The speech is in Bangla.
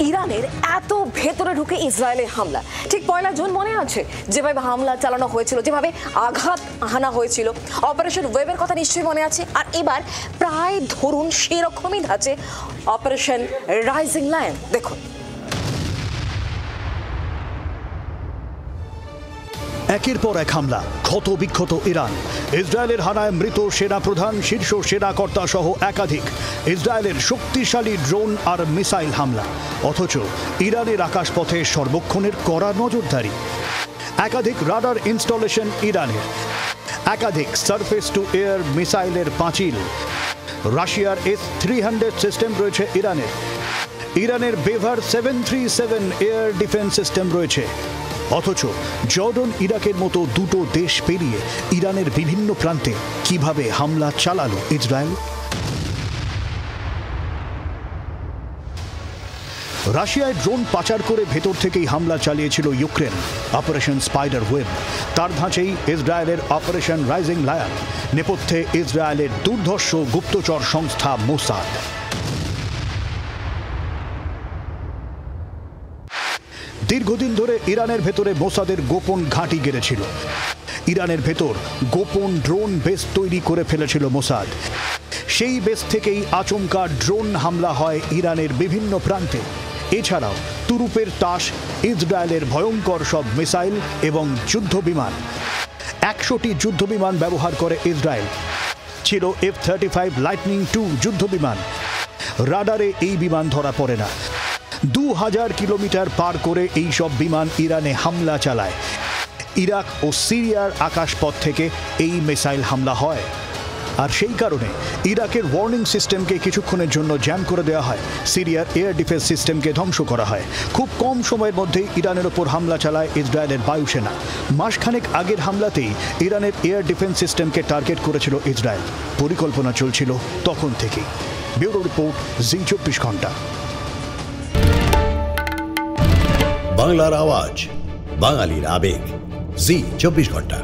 ইরানের এত ভেতরে ঢুকে ইসরায়েলের হামলা, ঠিক 1 জুন মনে আছে যেভাবে হামলা চালানো হয়েছিল, যেভাবে আঘাত হানা হয়েছিল, অপারেশন ওয়েবের কথা নিশ্চয়ই মনে আছে। আর এবার প্রায় ধরুন সেরকমই ধাঁচে অপারেশন রাইজিং লায়ন। দেখুন, একের পর এক হামলা, ক্ষত বিক্ষত ইরান। ইসরায়েলের হানায় মৃত সেনা প্রধান, শীর্ষ সেনাকর্তা সহ একাধিক। ইসরায়েলের শক্তিশালী ড্রোন আর মিসাইল হামলা, অথচ ইরানের আকাশপথে সর্বক্ষণের কড়া নজরদারি। একাধিক রাডার ইনস্টলেশন ইরানের, একাধিক সারফেস টু এয়ার মিসাইলের পাঁচিল। রাশিয়ার S-300 সিস্টেম রয়েছে ইরানের। ইরানের বেভার 737 এয়ার ডিফেন্স সিস্টেম রয়েছে। অথচ জর্ডন ইরাকের মতো দুটো দেশ পেরিয়ে ইরানের বিভিন্ন প্রান্তে কিভাবে হামলা চালালো ইসরায়েল? রাশিয়ায় ড্রোন পাচার করে ভেতর থেকেই হামলা চালিয়েছিল ইউক্রেন, অপারেশন স্পাইডার ওয়েব। তার ধাঁচেই ইসরায়েলের অপারেশন রাইজিং লায়ন, নেপথ্যে ইসরায়েলের দুর্ধর্ষ গুপ্তচর সংস্থা মোসাদ। দীর্ঘদিন ধরে ইরানের ভেতরে মোসাদের গোপন ঘাঁটি গেড়েছিল। ইরানের ভেতর গোপন ড্রোন বেস তৈরি করে ফেলেছিল মোসাদ। সেই বেস থেকেই আচমকা ড্রোন হামলা হয় ইরানের বিভিন্ন প্রান্তে। এছাড়াও তুরুপের তাস, ইসরায়েলের ভয়ঙ্কর সব মিসাইল এবং যুদ্ধবিমান। 100টি যুদ্ধবিমান ব্যবহার করে ইসরায়েল। ছিল F-35 লাইটনিং II যুদ্ধবিমান। রাডারে এই বিমান ধরা পড়ে না। 2000 কিলোমিটার পার করে এই সব বিমান ইরানে হামলা চালায়। ইরাক ও সিরিয়ার আকাশপথ থেকে এই মিসাইল হামলা হয়। আর সেই কারণে ইরাকের ওয়ার্নিং সিস্টেমকে কিছুক্ষণের জন্য জ্যাম করে দেওয়া হয়। সিরিয়ার এয়ার ডিফেন্স সিস্টেমকে ধ্বংস করা হয়। খুব কম সময়ের মধ্যেই ইরানের ওপর হামলা চালায় ইসরায়েলের বায়ুসেনা। মাসখানেক আগের হামলাতেই ইরানের এয়ার ডিফেন্স সিস্টেমকে টার্গেট করেছিল ইসরায়েল। পরিকল্পনা চলছিল তখন থেকেই। ব্যুরো রিপোর্ট, জি 24 ঘন্টা। বাংলার আওয়াজ, বাঙালির আবেগ, জি 24 ঘন্টা।